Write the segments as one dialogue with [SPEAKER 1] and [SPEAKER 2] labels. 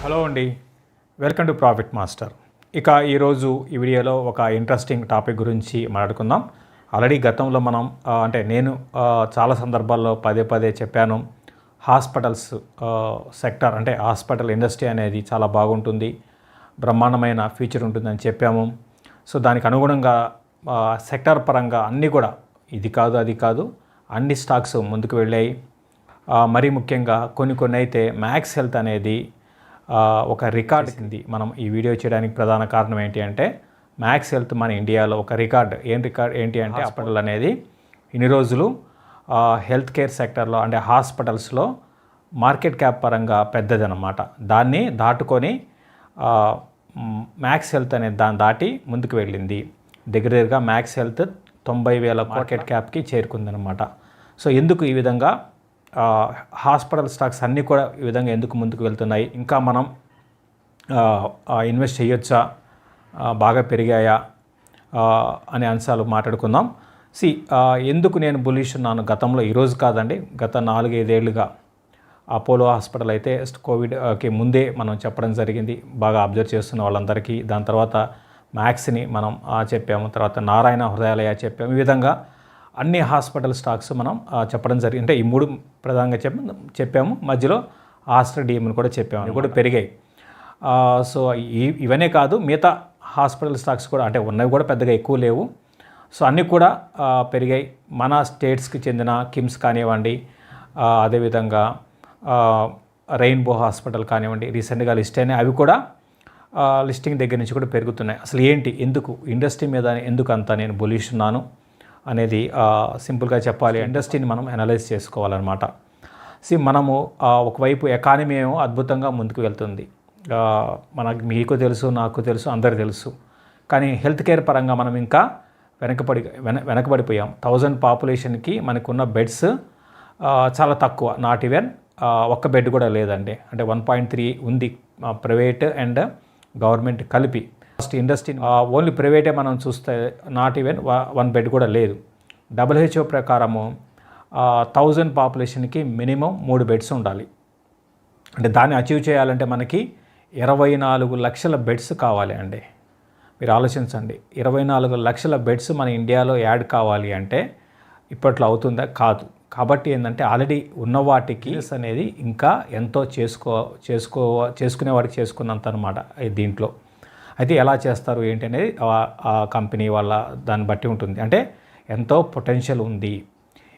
[SPEAKER 1] Hello అండి, welcome to profit master. ఇక ఈరోజు ఈ వీడియోలో ఒక ఇంట్రెస్టింగ్ టాపిక్ గురించి మాట్లాడుకుందాం. ఆల్రెడీ గతంలో మనం నేను చాలా సందర్భాల్లో పదే చెప్పాను. హాస్పిటల్స్ సెక్టర్ అంటే హాస్పిటల్ ఇండస్ట్రీ అనేది చాలా బాగుంటుంది, బ్రహ్మాండమైన ఫ్యూచర్ ఉంటుందని చెప్పాము. సో దానికి అనుగుణంగా సెక్టర్ పరంగా అన్నీ కూడా ఇది కాదు అది కాదు అన్ని స్టాక్స్ ముందుకు వెళ్ళాయి. మరీ ముఖ్యంగా కొన్ని అయితే మ్యాక్స్ హెల్త్ అనేది ఒక రికార్డ్ కింది మనం ఈ వీడియో చేయడానికి ప్రధాన కారణం ఏంటి అంటే మ్యాక్స్ హెల్త్ మన ఇండియాలో ఒక రికార్డ్ ఏంటి అంటే హాస్పిటల్ అనేది ఇన్ని రోజులు హెల్త్ కేర్ సెక్టర్లో అంటే హాస్పిటల్స్లో మార్కెట్ క్యాప్ పరంగా పెద్దదన్నమాట. దాన్ని దాటుకొని మ్యాక్స్ హెల్త్ అనేది దాన్ని దాటి ముందుకు వెళ్ళింది. దగ్గరగా మ్యాక్స్ హెల్త్ 90,000 మార్కెట్ క్యాప్కి చేరుకుందనమాట. సో ఎందుకు ఈ విధంగా హాస్పిటల్ స్టాక్స్ అన్నీ కూడా ఈ విధంగా ఎందుకు ముందుకు వెళ్తున్నాయి, ఇంకా మనం ఇన్వెస్ట్ చేయొచ్చా, బాగా పెరిగాయా అనే అంశాలు మాట్లాడుకుందాం. ఎందుకు నేను బులిష్ ఉన్నాను గతంలో, ఈరోజు కాదండి, గత 4-5 ఏళ్ళుగా అపోలో హాస్పిటల్ అయితే కోవిడ్కి ముందే మనం చెప్పడం జరిగింది, బాగా అబ్జర్వ్ చేస్తున్న వాళ్ళందరికీ. దాని తర్వాత మ్యాక్స్ని మనం చెప్పాము, తర్వాత నారాయణ హృదయాలయ చెప్పాము. ఈ విధంగా అన్ని హాస్పిటల్ స్టాక్స్ మనం చెప్పడం జరిగింది. అంటే ఈ 3 ప్రధానంగా చెప్పాము, మధ్యలో ఆస్ట్రా డిఎంని కూడా చెప్పాము, అవి కూడా పెరిగాయి. సో ఇవన్నీ కాదు, మిగతా హాస్పిటల్ స్టాక్స్ కూడా అంటే ఉన్నవి కూడా పెద్దగా ఎక్కువ లేవు. సో అన్నీ కూడా పెరిగాయి. మన స్టేట్స్కి చెందిన కిమ్స్ కానివ్వండి, అదేవిధంగా రెయిన్బో హాస్పిటల్ కానివ్వండి, రీసెంట్గా లిస్ట్ అయినాయి, అవి కూడా లిస్టింగ్ దగ్గర నుంచి కూడా పెరుగుతున్నాయి. అసలు ఏంటి, ఎందుకు ఇండస్ట్రీ మీద ఎందుకు అంత నేను బులిష్ ఉన్నాను అనేది సింపుల్గా చెప్పాలి, ఇండస్ట్రీని మనం అనలైజ్ చేసుకోవాలన్నమాట. మనము ఒకవైపు ఎకానమీ ఏమో అద్భుతంగా ముందుకు వెళ్తుంది, మీకు తెలుసు, నాకు తెలుసు, అందరికీ తెలుసు. కానీ హెల్త్ కేర్ పరంగా మనం ఇంకా వెనకబడిపోయాం. 1000 పాపులేషన్కి మనకున్న బెడ్స్ చాలా తక్కువ, నాట్ ఈవెన్ ఒక్క బెడ్ కూడా లేదండి. అంటే 1.3 ఉంది ప్రైవేట్ అండ్ గవర్నమెంట్ కలిపి. ఫస్ట్ ఇండస్ట్రీ ఓన్లీ ప్రైవేటే మనం చూస్తే నాట్ ఈవెన్ 1 బెడ్ కూడా లేదు. WHO ప్రకారము 1000 పాపులేషన్కి మినిమం 3 బెడ్స్ ఉండాలి. అంటే దాన్ని అచీవ్ చేయాలంటే మనకి 24 లక్షల బెడ్స్ కావాలి అండి. మీరు ఆలోచించండి, 24 లక్షల బెడ్స్ మన ఇండియాలో యాడ్ కావాలి అంటే ఇప్పట్లో అవుతుందా? కాదు. కాబట్టి ఏంటంటే ఆల్రెడీ ఉన్న వాటికి అనేది ఇంకా ఎంతో చేసుకునే వాడికి చేసుకున్నంత అనమాట దీంట్లో. అయితే ఎలా చేస్తారు ఏంటి అనేది ఆ కంపెనీ వాళ్ళ దాన్ని బట్టి ఉంటుంది. అంటే ఎంతో పొటెన్షియల్ ఉంది.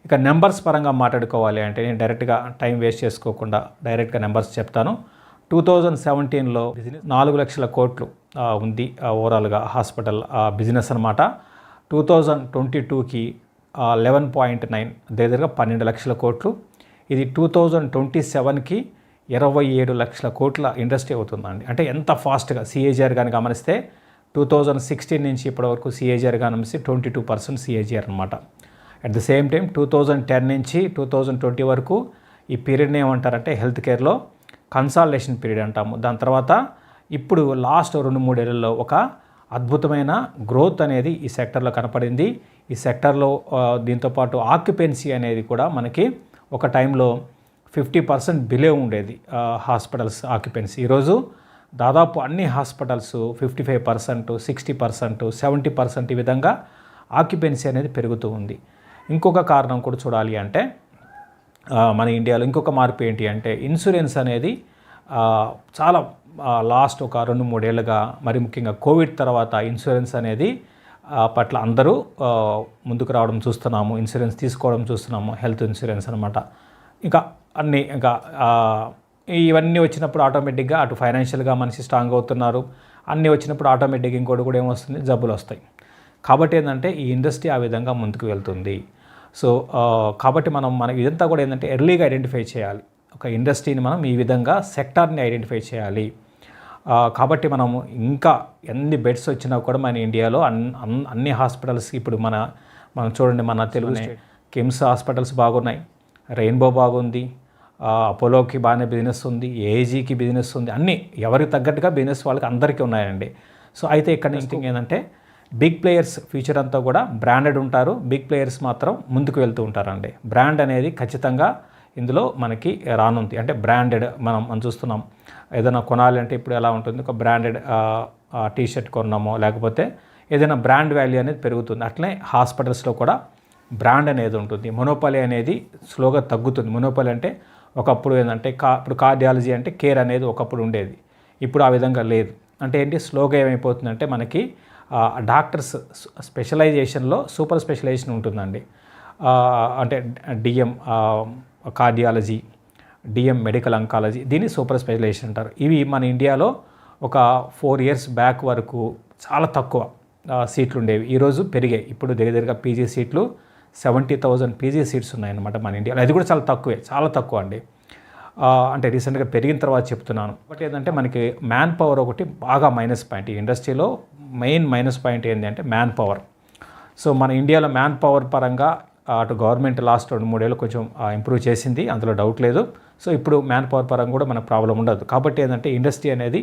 [SPEAKER 1] ఇక నెంబర్స్ పరంగా మాట్లాడుకోవాలి అంటే నేను డైరెక్ట్గా టైం వేస్ట్ చేసుకోకుండా డైరెక్ట్గా నెంబర్స్ చెప్తాను. 2017లో 4 లక్షల కోట్లు ఉంది ఓవరాల్గా హాస్పిటల్ బిజినెస్ అనమాట. 2022కి 11.9 దగ్గరగా 12 లక్షల కోట్లు. ఇది 2027కి 27 లక్షల కోట్ల ఇండస్ట్రీ అవుతుందండి. అంటే ఎంత ఫాస్ట్గా సిఏజిఆర్ కానీ గమనిస్తే 2016 నుంచి ఇప్పటివరకు సిఏజిఆర్ గమనిస్తే 22% సిఏజిఆర్ అనమాట. అట్ ద సేమ్ టైం 2010 నుంచి 2020 వరకు ఈ పీరియడ్ని ఏమంటారంటే హెల్త్ కేర్లో కన్సాలిడేషన్ పీరియడ్ అంటాము. దాని తర్వాత ఇప్పుడు లాస్ట్ 2-3 ఏళ్లలో ఒక అద్భుతమైన గ్రోత్ అనేది ఈ సెక్టర్లో కనపడింది. ఈ సెక్టర్లో దీంతోపాటు ఆక్యుపెన్సీ అనేది కూడా మనకి ఒక టైంలో 50% బిలో ఉండేది హాస్పిటల్స్ ఆక్యుపెన్సీ. ఈరోజు దాదాపు అన్ని హాస్పిటల్స్ 55%, 60%, 70% ఈ విధంగా ఆక్యుపెన్సీ అనేది పెరుగుతూ ఉంది. ఇంకొక కారణం కూడా చూడాలి అంటే మన ఇండియాలో ఇంకొక మార్పు ఏంటి అంటే ఇన్సూరెన్స్ అనేది చాలా లాస్ట్ ఒక 2-3 ఏళ్ళుగా, మరి ముఖ్యంగా కోవిడ్ తర్వాత ఇన్సూరెన్స్ అనేది పట్ల అందరూ ముందుకు రావడం చూస్తున్నాము, ఇన్సూరెన్స్ తీసుకోవడం చూస్తున్నాము, హెల్త్ ఇన్సూరెన్స్ అనమాట. ఇంకా ఇవన్నీ వచ్చినప్పుడు ఆటోమేటిక్గా అటు ఫైనాన్షియల్గా మనిషి స్ట్రాంగ్ అవుతున్నారు. అన్నీ వచ్చినప్పుడు ఆటోమేటిక్గా ఇంకోటి కూడా ఏమొస్తుంది, జబ్బులు వస్తాయి. కాబట్టి ఏంటంటే ఈ ఇండస్ట్రీ ఆ విధంగా ముందుకు వెళ్తుంది. సో కాబట్టి మన ఇదంతా కూడా ఏంటంటే ఎర్లీగా ఐడెంటిఫై చేయాలి. ఒక ఇండస్ట్రీని మనం ఈ విధంగా సెక్టార్ని ఐడెంటిఫై చేయాలి. కాబట్టి మనము ఇంకా ఎన్ని బెడ్స్ వచ్చినా కూడా మన ఇండియాలో అన్ని హాస్పిటల్స్ ఇప్పుడు మనం చూడండి, మన తెలుగు కిమ్స్ హాస్పిటల్స్ బాగున్నాయి, రెయిన్బో బాగుంది, అపోలోకి బాగానే బిజినెస్ ఉంది, ఏజీకి బిజినెస్ ఉంది, అన్నీ ఎవరికి తగ్గట్టుగా బిజినెస్ వాళ్ళకి అందరికీ ఉన్నాయండి. సో అయితే ఇక్కడ ఇంటింగ్ ఏంటంటే బిగ్ ప్లేయర్స్ ఫ్యూచర్ అంతా కూడా బ్రాండెడ్ ఉంటారు, బిగ్ ప్లేయర్స్ మాత్రం ముందుకు వెళ్తూ ఉంటారండి. బ్రాండ్ అనేది ఖచ్చితంగా ఇందులో మనకి రానుంది. అంటే బ్రాండెడ్ మనం చూస్తున్నాం. ఏదైనా కొనాలి అంటే ఇప్పుడు ఎలా ఉంటుంది, ఒక బ్రాండెడ్ టీ షర్ట్ కొన్నామో లేకపోతే ఏదైనా బ్రాండ్ వాల్యూ అనేది పెరుగుతుంది. అట్లనే హాస్పిటల్స్లో కూడా బ్రాండ్ అనేది ఉంటుంది. మొనోపలి అనేది స్లోగా తగ్గుతుంది. మొనోపలి అంటే ఒకప్పుడు ఏంటంటే ఇప్పుడు కార్డియాలజీ అంటే కేర్ అనేది ఒకప్పుడు ఉండేది, ఇప్పుడు ఆ విధంగా లేదు. అంటే ఏంటి, స్లోగా ఏమైపోతుందంటే మనకి డాక్టర్స్ స్పెషలైజేషన్లో సూపర్ స్పెషలైజేషన్ ఉంటుందండి. అంటే DM cardiology, DM medical oncology, దీన్ని సూపర్ స్పెషలైజేషన్ అంటారు. ఇవి మన ఇండియాలో ఒక 4 years బ్యాక్ వరకు చాలా తక్కువ సీట్లు ఉండేవి. ఈరోజు పెరిగాయి. ఇప్పుడు దగ్గరగా పీజీ సీట్లు 70,000 పీజీ సీట్స్ ఉన్నాయన్నమాట మన ఇండియాలో. అది కూడా చాలా తక్కువే, చాలా తక్కువ అండి. అంటే రీసెంట్గా పెరిగిన తర్వాత చెప్తున్నాను. ఒకటి ఏంటంటే మనకి మ్యాన్ పవర్ ఒకటి బాగా మైనస్ పాయింట్. ఈ ఇండస్ట్రీలో మెయిన్ మైనస్ పాయింట్ ఏంటి అంటే మ్యాన్ పవర్. సో మన ఇండియాలో మ్యాన్ పవర్ పరంగా అటు గవర్నమెంట్ లాస్ట్ 2-3 ఏళ్ళు కొంచెం ఇంప్రూవ్ చేసింది, అందులో డౌట్ లేదు. సో ఇప్పుడు మ్యాన్ పవర్ పరంగా కూడా మనకు ప్రాబ్లం ఉండదు. కాబట్టి ఏంటంటే ఇండస్ట్రీ అనేది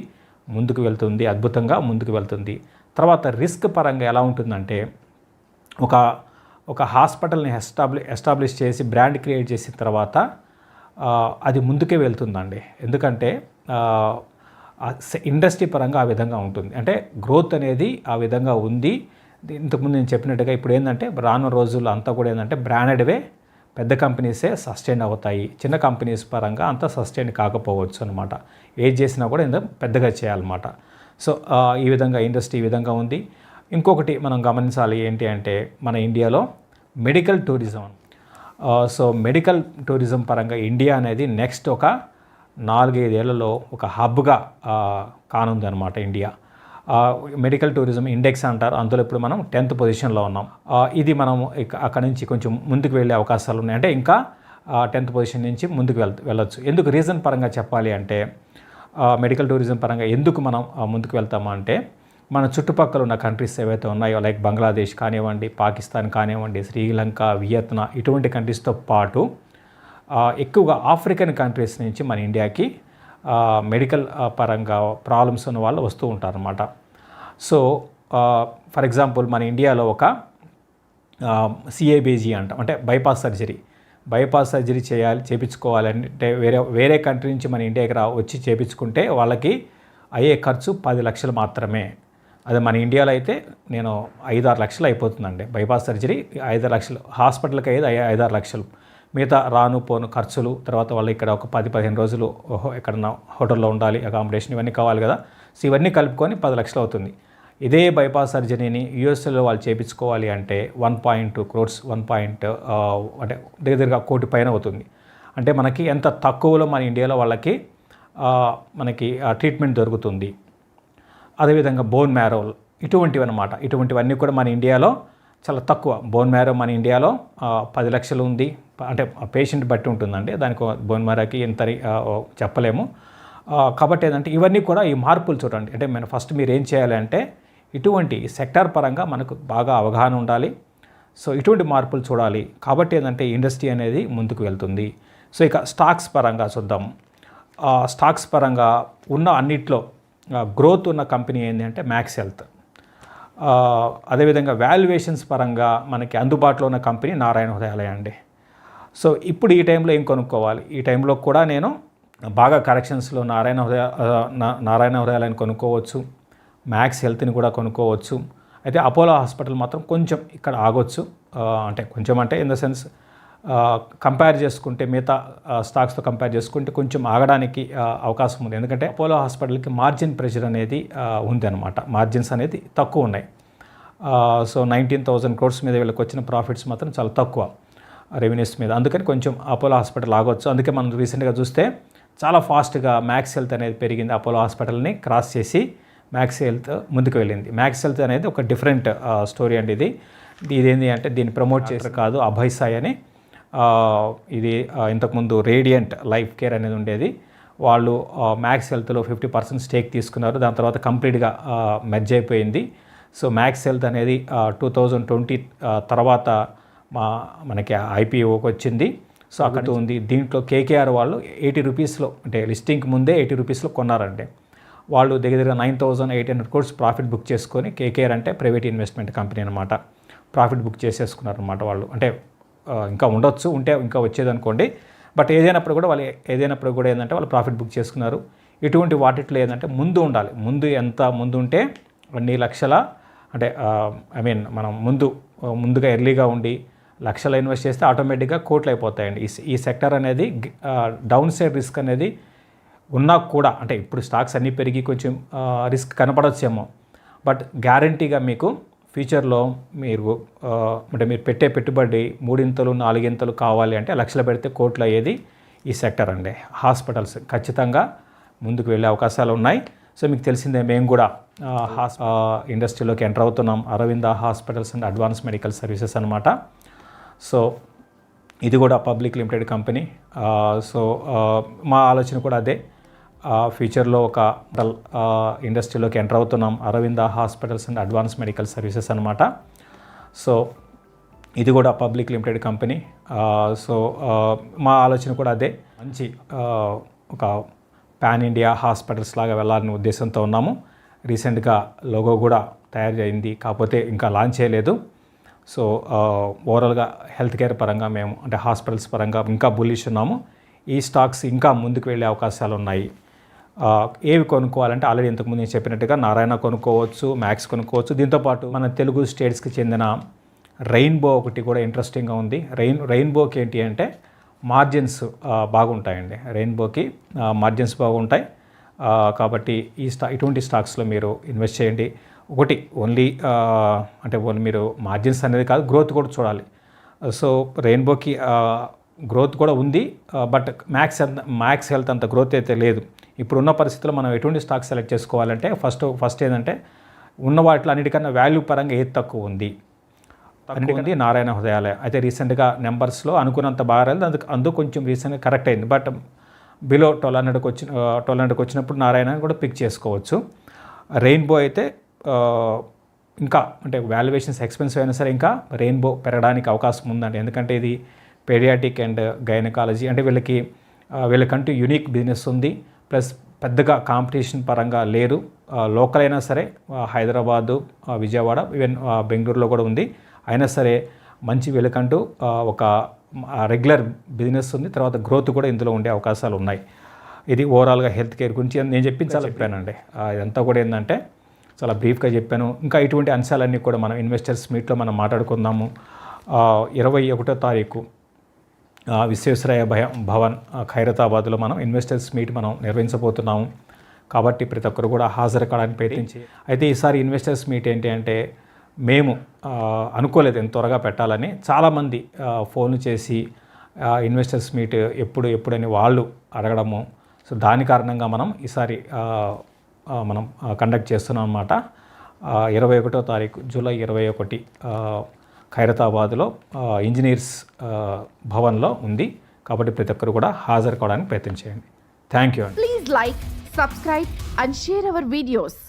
[SPEAKER 1] ముందుకు వెళ్తుంది, అద్భుతంగా ముందుకు వెళ్తుంది. తర్వాత రిస్క్ పరంగా ఎలా ఉంటుందంటే ఒక హాస్పిటల్ని ఎస్టాబ్లిష్ చేసి బ్రాండ్ క్రియేట్ చేసిన తర్వాత అది ముందుకే వెళ్తుందండి. ఎందుకంటే ఇండస్ట్రీ పరంగా ఆ విధంగా ఉంటుంది. అంటే గ్రోత్ అనేది ఆ విధంగా ఉంది. ఇంతకుముందు నేను చెప్పినట్టుగా ఇప్పుడు ఏంటంటే రానున్న రోజుల్లో అంతా కూడా ఏంటంటే బ్రాండెడ్వే పెద్ద కంపెనీసే సస్టైన్ అవుతాయి. చిన్న కంపెనీస్ పరంగా అంతా సస్టైన్ కాకపోవచ్చు అనమాట. ఏది చేసినా కూడా ఏంటో పెద్దగా చేయాలన్నమాట. సో ఈ విధంగా ఇండస్ట్రీ ఈ విధంగా ఉంది. ఇంకొకటి మనం గమనించాలి ఏంటి అంటే మన ఇండియాలో medical tourism. So medical tourism పరంగా ఇండియా అనేది నెక్స్ట్ ఒక 4-5 ఏళ్లలో ఒక హబ్గా కానుందనమాట ఇండియా. మెడికల్ టూరిజం ఇండెక్స్ అంటారు, అందులో ఇప్పుడు మనం 10th పొజిషన్లో ఉన్నాం. ఇది మనం అక్కడ నుంచి కొంచెం ముందుకు వెళ్ళే అవకాశాలు ఉన్నాయి. అంటే ఇంకా 10th పొజిషన్ నుంచి ముందుకు వెళ్ళొచ్చు. ఎందుకు రీజన్ పరంగా చెప్పాలి అంటే మెడికల్ టూరిజం పరంగా ఎందుకు మనం ముందుకు వెళ్తామా అంటే మన చుట్టుపక్కల ఉన్న కంట్రీస్ ఏవైతే ఉన్నాయో లైక్ బంగ్లాదేశ్ కానివ్వండి, పాకిస్తాన్ కానివ్వండి, శ్రీలంక, వియత్నాం ఇటువంటి కంట్రీస్తో పాటు ఎక్కువగా ఆఫ్రికన్ కంట్రీస్ నుంచి మన ఇండియాకి మెడికల్ పరంగా ప్రాబ్లమ్స్ ఉన్న వాళ్ళు వస్తూ ఉంటారన్నమాట. సో ఫర్ ఎగ్జాంపుల్ మన ఇండియాలో ఒక సిఏబీజీ అంటాం, అంటే బైపాస్ సర్జరీ చేయించుకోవాలంటే వేరే కంట్రీ నుంచి మన ఇండియాకి వచ్చి చేయించుకుంటే వాళ్ళకి అయ్యే ఖర్చు 10 లక్షలు మాత్రమే. అదే మన ఇండియాలో అయితే 5-6 లక్షలు అయిపోతుందండి బైపాస్ సర్జరీ. 5-6 లక్షలు హాస్పిటల్కి అయితే 5-6 లక్షలు. మిగతా రాను పోను ఖర్చులు, తర్వాత వాళ్ళు ఇక్కడ ఒక 10-15 రోజులు ఎక్కడన్నా హోటల్లో ఉండాలి, అకామిడేషన్ ఇవన్నీ కావాలి కదా. సో ఇవన్నీ కలుపుకొని 10 లక్షలు అవుతుంది. ఇదే బైపాస్ సర్జరీని యూఎస్ఏలో వాళ్ళు చేయించుకోవాలి అంటే 1.2 crores అంటే దగ్గరగా 1 కోటి పైన అవుతుంది. అంటే మనకి ఎంత తక్కువలో మన ఇండియాలో వాళ్ళకి మనకి ట్రీట్మెంట్ దొరుకుతుంది. అదేవిధంగా బోన్ మ్యారో ఇటువంటివి అనమాట. ఇటువంటివన్నీ కూడా మన ఇండియాలో చాలా తక్కువ. బోన్ మ్యారో మన ఇండియాలో 10 లక్షలు ఉంది. అంటే పేషెంట్ బట్టి ఉంటుందండి, దానికి బోన్ మ్యారోకి ఎంత చెప్పలేము. కాబట్టి ఏంటంటే ఇవన్నీ కూడా ఈ మార్పులు చూడండి. అంటే మీరు ఏం చేయాలి అంటే ఇటువంటి సెక్టార్ పరంగా మనకు బాగా అవగాహన ఉండాలి. సో ఇటువంటి మార్పులు చూడాలి. కాబట్టి ఏంటంటే ఇండస్ట్రీ అనేది ముందుకు వెళ్తుంది. సో ఇక స్టాక్స్ పరంగా చూద్దాం. స్టాక్స్ పరంగా ఉన్న అన్నిట్లో గ్రోత్ ఉన్న కంపెనీ ఏంటి అంటే మ్యాక్స్ హెల్త్. అదేవిధంగా వాల్యుయేషన్స్ పరంగా మనకి అందుబాటులో ఉన్న కంపెనీ నారాయణ హృదయాలయ అండి. సో ఇప్పుడు ఈ టైంలో ఏం కొనుక్కోవాలి? ఈ టైంలో కూడా నేను బాగా కరెక్షన్స్లో నారాయణ హృదయాలయాన్ని కొనుక్కోవచ్చు, మ్యాక్స్ హెల్త్ని కూడా కొనుక్కోవచ్చు. అయితే అపోలో హాస్పిటల్ మాత్రం కొంచెం ఇక్కడ ఆగొచ్చు. అంటే కొంచెం అంటే ఇన్ ద సెన్స్ కంపేర్ చేసుకుంటే మిగతా స్టాక్స్తో కంపేర్ చేసుకుంటే కొంచెం ఆగడానికి అవకాశం ఉంది. ఎందుకంటే అపోలో హాస్పిటల్కి మార్జిన్ ప్రెషర్ అనేది ఉంది అనమాట. మార్జిన్స్ అనేది తక్కువ ఉన్నాయి. సో 19,000 crores మీద వీళ్ళకి వచ్చిన ప్రాఫిట్స్ మాత్రం చాలా తక్కువ రెవెన్యూస్ మీద. అందుకని కొంచెం అపోలో హాస్పిటల్ ఆగొచ్చు. అందుకే మనం రీసెంట్గా చూస్తే చాలా ఫాస్ట్గా మ్యాక్స్ హెల్త్ అనేది పెరిగింది. అపోలో హాస్పిటల్ని క్రాస్ చేసి మ్యాక్స్ హెల్త్ ముందుకు వెళ్ళింది. మ్యాక్స్ హెల్త్ అనేది ఒక డిఫరెంట్ స్టోరీ అండి. ఇదేంటి అంటే దీన్ని ప్రమోట్ చేసే కాదు, అభయ్ సాయి అని. ఇది ఇంతకుముందు రేడియంట్ లైఫ్ కేర్ అనేది ఉండేది. వాళ్ళు మ్యాక్స్ హెల్త్లో 50% స్టేక్ తీసుకున్నారు. దాని తర్వాత కంప్లీట్గా మెర్జ్ అయిపోయింది. సో మ్యాక్స్ హెల్త్ అనేది 2020 తర్వాత మనకి ఐపీఓకి వచ్చింది. సో అక్కడ ఉంది. దీంట్లో కేకేఆర్ వాళ్ళు 80 రూపీస్లో, అంటే లిస్టింగ్కి ముందే 80 రూపీస్లో కొన్నారంటే వాళ్ళు దగ్గర 9,800 crores ప్రాఫిట్ బుక్ చేసుకొని, కేకేఆర్ అంటే ప్రైవేట్ ఇన్వెస్ట్మెంట్ కంపెనీ అనమాట, ప్రాఫిట్ బుక్ చేసేసుకున్నారనమాట వాళ్ళు. అంటే ఇంకా ఉండొచ్చు, ఉంటే ఇంకా వచ్చేదనుకోండి. బట్ ఏదైనప్పుడు కూడా ఏంటంటే వాళ్ళు ప్రాఫిట్ బుక్ చేసుకున్నారు. ఇటువంటి వాటిట్లో ఏంటంటే ముందు ఉండాలి. ఎంత ముందు ఉంటే అన్ని లక్షల అంటే మనం ముందుగా ఎర్లీగా ఉండి లక్షలు ఇన్వెస్ట్ చేస్తే ఆటోమేటిక్గా కోట్లు అయిపోతాయండి. ఈ సెక్టర్ అనేది డౌన్ సైడ్ రిస్క్ అనేది ఉన్నా కూడా, అంటే ఇప్పుడు స్టాక్స్ అన్నీ పెరిగి కొంచెం రిస్క్ కనపడొచ్చేమో, బట్ గ్యారంటీగా మీకు ఫ్యూచర్లో మీరు పెట్టే పెట్టుబడి 3 4 కావాలి అంటే లక్షలు పెడితే కోట్లు అయ్యేది ఈ సెక్టర్ అండి. హాస్పిటల్స్ ఖచ్చితంగా ముందుకు వెళ్ళే అవకాశాలు ఉన్నాయి. సో మీకు తెలిసిందే, మేము కూడా ఇండస్ట్రీలోకి ఎంటర్ అవుతున్నాం. Aravinda hospitals and advance medical services అనమాట. సో ఇది కూడా పబ్లిక్ లిమిటెడ్ కంపెనీ. సో మా ఆలోచన కూడా అదే, ఫ్యూచర్లో ఒక ఇండస్ట్రీలోకి ఎంటర్ అవుతున్నాం. Aravinda hospitals and advance medical services అనమాట. సో ఇది కూడా పబ్లిక్ లిమిటెడ్ కంపెనీ. సో మా ఆలోచన కూడా అదే, మంచి ఒక పాన్ ఇండియా హాస్పిటల్స్ లాగా వెళ్ళాలనే ఉద్దేశంతో ఉన్నాము. రీసెంట్గా లోగో కూడా తయారు అయింది, కాకపోతే ఇంకా లాంచ్ చేయలేదు. సో ఓవరాల్గా హెల్త్ కేర్ పరంగా మేము అంటే హాస్పిటల్స్ పరంగా ఇంకా బుల్లిష్ ఉన్నాము. ఈ స్టాక్స్ ఇంకా ముందుకు వెళ్ళే అవకాశాలు ఉన్నాయి. ఏవి కొనుక్కోవాలంటే ఆల్రెడీ ఇంతకుముందు నేను చెప్పినట్టుగా నారాయణ కొనుక్కోవచ్చు, మ్యాక్స్ కొనుక్కోవచ్చు. దీంతోపాటు మన తెలుగు స్టేట్స్కి చెందిన రెయిన్బో ఒకటి కూడా ఇంట్రెస్టింగ్గా ఉంది. రెయిన్బోకి ఏంటి అంటే మార్జిన్స్ బాగుంటాయండి. రెయిన్బోకి మార్జిన్స్ బాగుంటాయి. కాబట్టి ఇటువంటి స్టాక్స్లో మీరు ఇన్వెస్ట్ చేయండి. ఒకటి ఓన్లీ మీరు మార్జిన్స్ అనేది కాదు, గ్రోత్ కూడా చూడాలి. సో రెయిన్బోకి గ్రోత్ కూడా ఉంది, బట్ మ్యాక్స్ హెల్త్ అంత గ్రోత్ అయితే లేదు. ఇప్పుడున్న పరిస్థితుల్లో మనం ఎటువంటి స్టాక్ సెలెక్ట్ చేసుకోవాలంటే ఫస్ట్ ఏంటంటే ఉన్న వాటిలో అన్నిటికన్నా వాల్యూ పరంగా ఏది తక్కువ ఉంది నారాయణ హృదయాలయ. అయితే రీసెంట్గా నెంబర్స్లో అనుకున్నంత బాగా రాలేదు, అందుకు కొంచెం రీసెంట్గా కరెక్ట్ అయింది. బట్ బిలో 1200కి వచ్చినప్పుడు నారాయణ కూడా పిక్ చేసుకోవచ్చు. రెయిన్బో అయితే ఇంకా అంటే వాల్యుయేషన్స్ ఎక్స్పెన్సివ్ అయినా సరే ఇంకా రెయిన్బో పెరగడానికి అవకాశం ఉందండి. ఎందుకంటే ఇది పేడియాటిక్ అండ్ గైనకాలజీ, అంటే వీళ్ళకంటూ యూనిక్ బిజినెస్ ఉంది. ప్లస్ పెద్దగా కాంపిటీషన్ పరంగా లేరు. లోకల్ అయినా సరే హైదరాబాదు, విజయవాడ, ఈవెన్ బెంగళూరులో కూడా ఉంది. అయినా సరే మంచి వీళ్ళకంటూ ఒక రెగ్యులర్ బిజినెస్ ఉంది. తర్వాత గ్రోత్ కూడా ఇందులో ఉండే అవకాశాలు ఉన్నాయి. ఇది ఓవరాల్గా హెల్త్ కేర్ గురించి నేను చెప్పానండి. ఇదంతా కూడా ఏంటంటే చాలా బ్రీఫ్గా చెప్పాను. ఇంకా ఇటువంటి అంశాలన్నీ కూడా మనం ఇన్వెస్టర్స్ మీట్లో మనం మాట్లాడుకుందాము. 21వ తారీఖు విశ్వేశ్వరయ్య భవన్ ఖైరతాబాద్లో మనం ఇన్వెస్టర్స్ మీట్ మనం నిర్వహించబోతున్నాము. కాబట్టి ప్రతి ఒక్కరు కూడా హాజరు కావడానికి ప్రయత్నించి, అయితే ఈసారి ఇన్వెస్టర్స్ మీట్ ఏంటి అంటే మేము అనుకోలేదు ఎంత త్వరగా పెట్టాలని. చాలామంది ఫోన్లు చేసి ఇన్వెస్టర్స్ మీట్ ఎప్పుడని వాళ్ళు అడగడము. సో దాని కారణంగా మనం ఈసారి మనం కండక్ట్ చేస్తున్నాం అన్నమాట. 21వ తారీఖు జూలై 21 ఖైరతాబాద్లో ఇంజనీర్స్ భవన్లో ఉంది. కాబట్టి ప్రతి ఒక్కరు కూడా హాజరు కావడానికి ప్రయత్నం చేయండి. Thank you.
[SPEAKER 2] Please like, subscribe and share our videos.